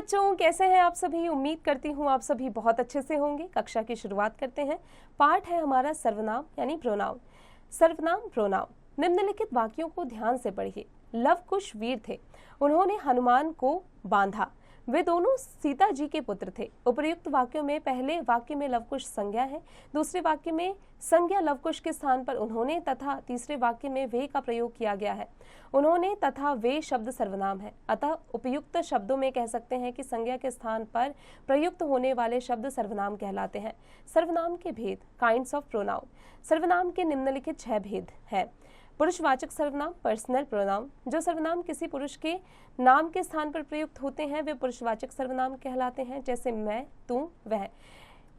बच्चों, कैसे हैं आप सभी। उम्मीद करती हूँ आप सभी बहुत अच्छे से होंगे। कक्षा की शुरुआत करते हैं। पाठ है हमारा सर्वनाम यानी प्रोनाउन। सर्वनाम प्रोनाउन। निम्नलिखित वाक्यों को ध्यान से पढ़िए। लव कुश वीर थे, उन्होंने हनुमान को बांधा, वे दोनों सीता जी के पुत्र थे। उपर्युक्त वाक्यों में पहले वाक्य में लवकुश संज्ञा है, दूसरे वाक्य में संज्ञा लवकुश के स्थान पर उन्होंने तथा तीसरे वाक्य में वे का प्रयोग किया गया है। उन्होंने तथा वे शब्द सर्वनाम है, अतः उपयुक्त शब्दों में कह सकते हैं कि संज्ञा के स्थान पर प्रयुक्त होने वाले शब्द सर्वनाम कहलाते हैं। सर्वनाम के भेद, काइंड्स ऑफ प्रोनाउन। सर्वनाम के निम्नलिखित 6 भेद हैं। पुरुषवाचक सर्वनाम, पर्सनल प्रोनाउन। जो सर्वनाम किसी पुरुष के नाम के स्थान पर प्रयुक्त होते हैं वे पुरुषवाचक सर्वनाम कहलाते हैं, जैसे मैं, तू, वह।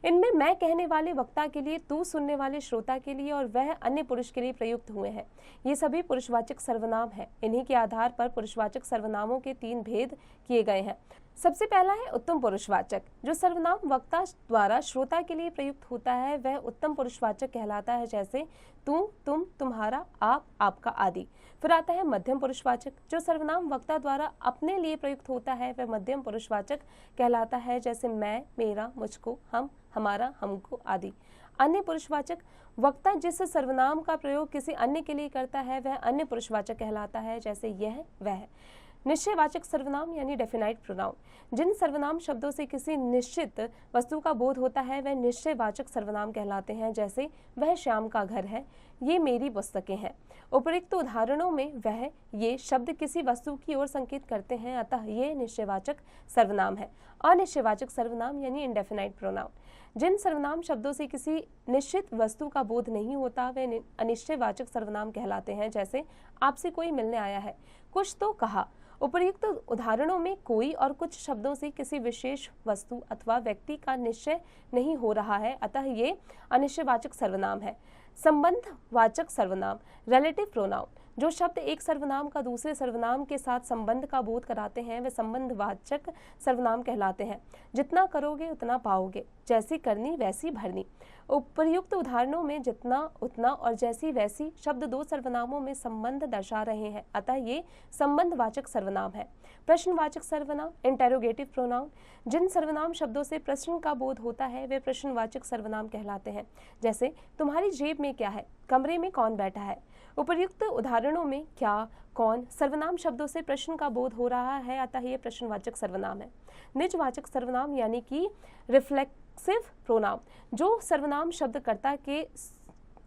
इनमें मैं कहने वाले वक्ता के लिए, तू सुनने वाले श्रोता के लिए और वह अन्य पुरुष के लिए प्रयुक्त हुए हैं। ये सभी पुरुषवाचक सर्वनाम हैं। इन्हीं के आधार पर पुरुषवाचक सर्वनामों के 3 भेद किए गए हैं। सबसे पहला है उत्तम पुरुषवाचक। जो सर्वनाम वक्ता द्वारा श्रोता के लिए प्रयुक्त होता है वह उत्तम पुरुषवाचक कहलाता है, जैसे तू, तुम, तुम्हारा, आप, आपका आदि। फिर आता है मध्यम पुरुषवाचक। जो सर्वनाम वक्ता द्वारा अपने लिए प्रयुक्त होता है वह मध्यम पुरुषवाचक कहलाता है, जैसे मैं, मेरा, मुझको, हम, हमारा, हमको आदि। अन्य पुरुषवाचक। वक्ता जिस सर्वनाम का प्रयोग किसी अन्य के लिए करता है वह अन्य पुरुषवाचक कहलाता है, जैसे यह, वह। निश्चयवाचक सर्वनाम यानी डेफिनाइट प्रोनाउन। जिन सर्वनाम शब्दों से किसी निश्चित वस्तु का बोध होता है वह निश्चयवाचक सर्वनाम कहलाते हैं, जैसे वह श्याम का घर है, ये मेरी पुस्तकें हैं। उपर्युक्त उदाहरणों में वह, ये शब्द किसी वस्तु की ओर संकेत करते हैं, अतः ये निश्चयवाचक सर्वनाम है। अनिश्चयवाचक सर्वनाम यानी इंडेफिनाइट प्रोनाउन। जिन सर्वनाम शब्दों से किसी निश्चित वस्तु का बोध नहीं होता वे अनिश्चयवाचक सर्वनाम कहलाते हैं, जैसे आपसे कोई मिलने आया है, कुछ तो कहा। उपर्युक्त उदाहरणों में कोई और कुछ शब्दों से किसी विशेष वस्तु अथवा व्यक्ति का निश्चय नहीं हो रहा है, अतः ये अनिश्चयवाचक सर्वनाम है। संबंधवाचक सर्वनाम, रिलेटिव प्रोनाउन। जो शब्द एक सर्वनाम का दूसरे सर्वनाम के साथ संबंध का बोध कराते हैं वे संबंधवाचक सर्वनाम कहलाते हैं। जितना करोगे उतना पाओगे, जैसी करनी वैसी भरनी। उपर्युक्त उदाहरणों में जितना, उतना और जैसी वैसी शब्द 2 सर्वनामों में संबंध दर्शा रहे हैं, अतः ये संबंधवाचक सर्वनाम है। प्रश्नवाचक सर्वनाम, इंटेरोगेटिव प्रोनाउन। जिन सर्वनाम शब्दों से प्रश्न का बोध होता है वे प्रश्नवाचक सर्वनाम कहलाते हैं, जैसे तुम्हारी जेब में क्या है, कमरे में कौन बैठा है। उपर्युक्त उदाहरणों में क्या, कौन सर्वनाम शब्दों से प्रश्न का बोध हो रहा है, अतः ये प्रश्नवाचक सर्वनाम है। निजवाचक सर्वनाम यानी कि रिफ्लेक्सिव प्रोनाउन। जो सर्वनाम शब्दकर्ता के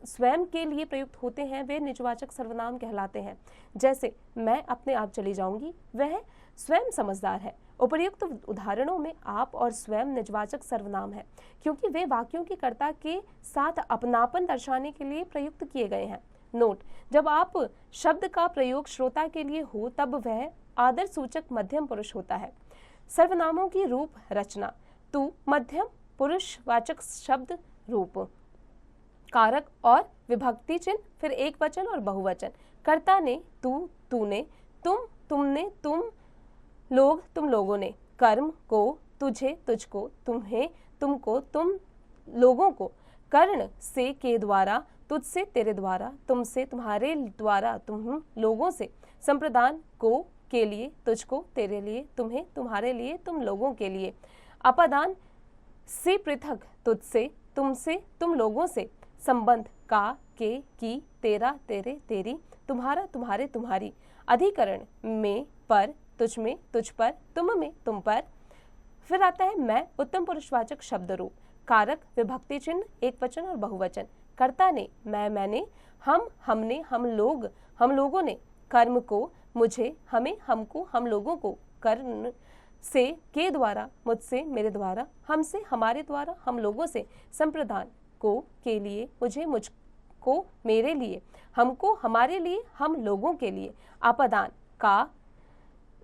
स्वयं के लिए प्रयुक्त होते हैं वे निजवाचक सर्वनाम कहलाते हैं, जैसे मैं अपने आप चली जाऊंगी, वह स्वयं समझदार है। उपर्युक्त उदाहरणों में आप और स्वयं निजवाचक सर्वनाम है, क्योंकि वे वाक्यों के कर्ता के साथ अपनापन दर्शाने के लिए प्रयुक्त किए गए हैं। नोट, जब आप शब्द का प्रयोग श्रोता के लिए हो तब वह आदर सूचक मध्यम पुरुष होता है। सर्वनामों की रूप रचना। तू मध्यम पुरुषवाचक शब्द रूप, कारक और विभक्ति चिन्ह, फिर एक वचन और बहुवचन। कर्ता ने, तू, तूने, तुम, तुमने, तुम लोग, तुम लोगों ने। कर्म को, तुझे, तुझको, तुम्हें, तुमको, तुम लोगों को। कर्ण से, के द्वारा, तुझसे, तेरे द्वारा, तुमसे, तुम्हारे द्वारा, तुम लोगों से। संप्रदान को, के लिए, तुझको, तेरे लिए, तुम्हें, तुम्हारे लिए, तुम लोगों के लिए। अपादान से पृथक, तुझसे, तुमसे, तुम लोगों से। संबंध का, के, की, तेरा, तेरे, तेरी, तुम्हारा, तुम्हारे, तुम्हारी। अधिकरण में, पर, तुझ में, तुझ पर, तुम में, तुम पर। फिर आता है मैं, उत्तम पुरुषवाचक शब्द रूप, कारक, विभक्ति चिन्ह, एक वचन और बहुवचन। कर्ता ने, मैं, मैंने, हम, हमने, हम लोग, हम लोगों ने। कर्म को, मुझे, हमें, हमको, हम लोगों को। कर्ण से, के द्वारा, मुझसे, मेरे द्वारा, हमसे, हमारे द्वारा, हम लोगों से। संप्रदान को, के लिए, मुझे, मुझको, मेरे लिए, हमको, हमारे लिए, हम लोगों के लिए। आपादान का,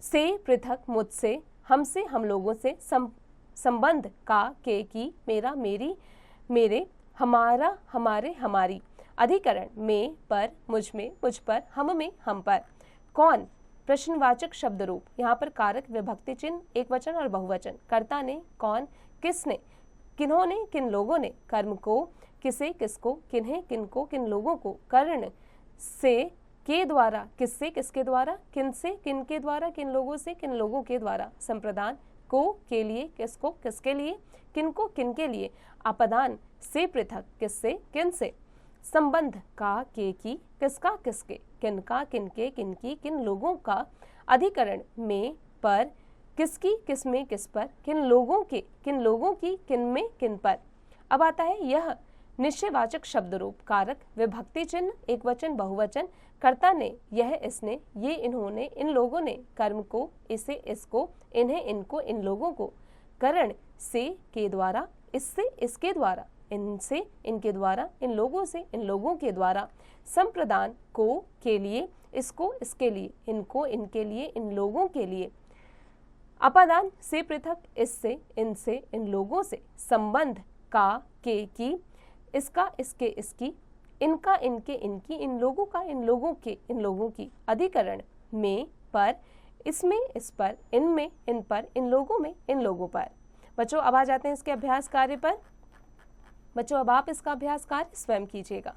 से पृथक, मुझसे, हमसे, हम लोगों से। संबंध का, के, की, मेरा, मेरी, मेरे, हमारा, हमारे, हमारी। अधिकरण में, पर, मुझ में, मुझ पर, हम में, हम पर। कौन, प्रश्नवाचक शब्द रूप, यहाँ पर कारक, विभक्ति चिन्ह, एक वचन और बहुवचन। कर्ता ने, कौन, किसने, किन्होंने, किन लोगों ने। कर्म को, किसे, किसको, किन्हें, किनको, किन लोगों को। कर्ण से, के द्वारा, किससे, किसके द्वारा, किन से, किन के द्वारा, किन लोगों से, किन लोगों के द्वारा। संप्रदान को के लिए, किसको किसके लिए, किनको किनके लिए, अपादान से पृथक, किससे किनसे, संबंध का के की, किसका किसके, किनका किनके किनकी, किन लोगों का, अधिकरण में, पर, किसकी किसमें किस पर, किन लोगों के किन लोगों की, किन में किन पर। अब आता है यह निश्चयवाचक शब्द रूप, कारक, विभक्ति चिन्ह, एक वचन बहुवचन, कर्ता ने, यह इसने, ये इन्होंने, इन लोगों ने, कर्म को, इसे इसको, इन्हें इनको, इन लोगों को, करण से के द्वारा, इससे इसके द्वारा, इनसे इनके द्वारा, इन लोगों से इन लोगों के द्वारा, संप्रदान को के लिए, इसको इसके लिए, इनको इनके लिए, इन लोगों के लिए, अपादान से पृथक, इससे इनसे इन लोगों से, संबंध का के की, इसका इसके इसकी, इनका इनके इनकी, इन लोगों का इन लोगों के इन लोगों की, अधिकरण में, पर, इसमें इस पर, इनमें इन पर, इन लोगों में इन लोगों पर। बच्चों अब आ जाते हैं इसके अभ्यास कार्य पर। बच्चों अब आप इसका अभ्यास कार्य स्वयं कीजिएगा।